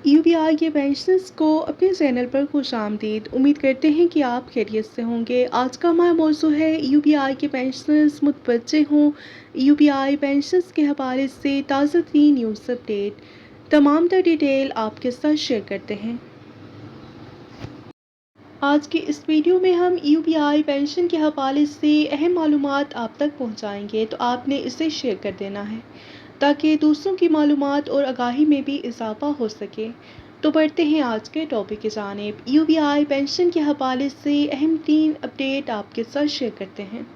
UBI के pensioners को अपने चैनल पर खुशामदीद। उम्मीद करते हैं कि आप खैरियत से होंगे। आज का हमारा मौजू है UBI के पेंशनर्स मुतवज्जे हों। UBI पेंशनर्स के हवाले से ताज़ा तरीन न्यूज़ अपडेट, तमाम तर डिटेल आपके साथ शेयर करते हैं। आज के इस वीडियो में हम UBI पेंशन के हवाले से अहम मालूमात आप तक पहुंचाएंगे, तो आपने इसे शेयर कर देना है ताकि दूसरों की मालूमात और आगाही में भी इजाफा हो सके। तो बढ़ते हैं आज के टॉपिक की जानिब। UBI पेंशन के हवाले से अहम 3 अपडेट आपके साथ शेयर करते हैं।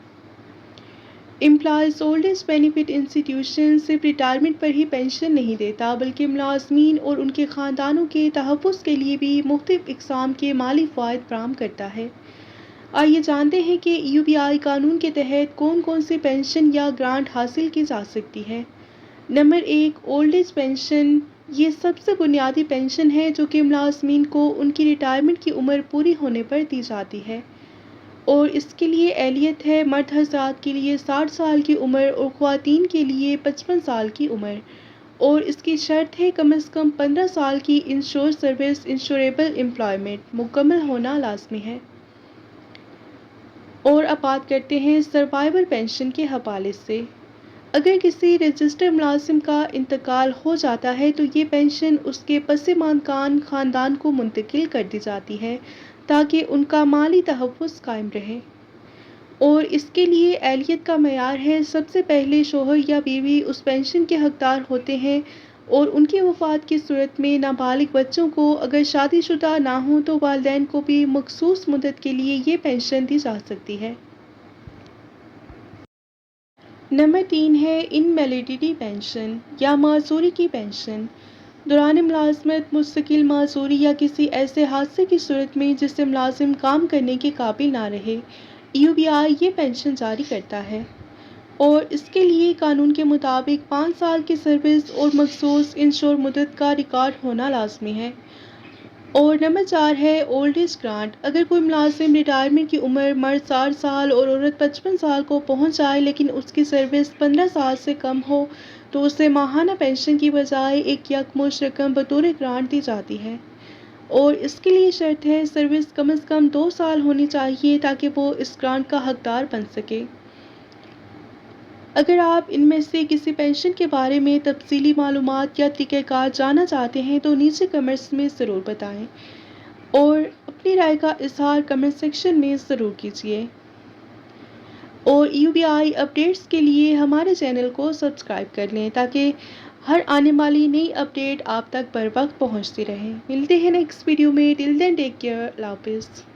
Employees old age benefit institution सिर्फ रिटायरमेंट पर ही पेंशन नहीं देता, बल्कि मुलाजमीन और उनके ख़ानदानों के तहफ़्फ़ुज़ के लिए भी मुख्तलिफ़ इक़साम के माली फ़वाइद फ़राहम करता है। आइए जानते हैं कि UBI कानून के तहत कौन कौन सी पेंशन या ग्रांट हासिल की जा सकती है। Number 1, old age pension. ये सबसे बुनियादी पेंशन है जो कि मुलाजमीन को उनकी रिटायरमेंट की उम्र पूरी होने पर दी जाती है, और इसके लिए एहलियत है मर्द हज़रात के लिए 60 साल की उम्र और ख़वातीन के लिए 55 साल की उम्र, और इसकी शर्त है कम से कम 15 साल की इंश्योर सर्विस इंश्योरेबल एम्प्लॉयमेंट मुकम्मल होना लाजमी है। और अब बात करते हैं सर्वाइवर पेंशन के हवाले से। अगर किसी रजिस्टर्ड मुलाजिम का इंतकाल हो जाता है तो ये पेंशन उसके पसमानकान ख़ानदान को मुंतकिल कर दी जाती है ताकि उनका माली तहफ़्फ़ुज़ कायम रहे, और इसके लिए एहलियत का मयार है सबसे पहले शोहर या बीवी उस पेंशन के हकदार होते हैं, और उनकी वफ़ात की सूरत में नाबालिग बच्चों को अगर शादीशुदा ना हों तो वालिदैन को भी मखसूस मुद्दत के लिए ये पेंशन दी जा सकती है। नंबर 3 है इनवैलिडिटी पेंशन या माजूरी की पेंशन। दौरान मुलाजमत, मुस्तकिल माजूरी या किसी ऐसे हादसे की सूरत में जिससे मुलाजिम काम करने के काबिल ना रहे, UBI ये पेंशन जारी करता है, और इसके लिए कानून के मुताबिक 5 साल की सर्विस और मखसूस इंश्योर मुद्दत का रिकॉर्ड होना लाजमी है। और नंबर 4 है ओल्ड एज ग्रांट। अगर कोई मुलाजिम रिटायरमेंट की उम्र मर्द 60 साल और औरत 55 साल को पहुंच जाए लेकिन उसकी सर्विस 15 साल से कम हो, तो उसे माहाना पेंशन की बजाय एक यकमुश्त रकम बतौर ग्रांट दी जाती है, और इसके लिए शर्त है सर्विस कम से कम 2 साल होनी चाहिए ताकि वो इस ग्रांट का हकदार बन सके। अगर आप इनमें से किसी पेंशन के बारे में तफसीली मालूमात या तरीक़ाकार जानना चाहते हैं तो नीचे कमेंट्स में ज़रूर बताएं, और अपनी राय का इजहार कमेंट सेक्शन में ज़रूर कीजिए। और UBI अपडेट्स के लिए हमारे चैनल को सब्सक्राइब कर लें ताकि हर आने वाली नई अपडेट आप तक बर वक्त पहुँचती रहे। मिलते हैं नेक्स्ट वीडियो में। टिल देन टेक केयर, अल्लाह हाफ़िज़।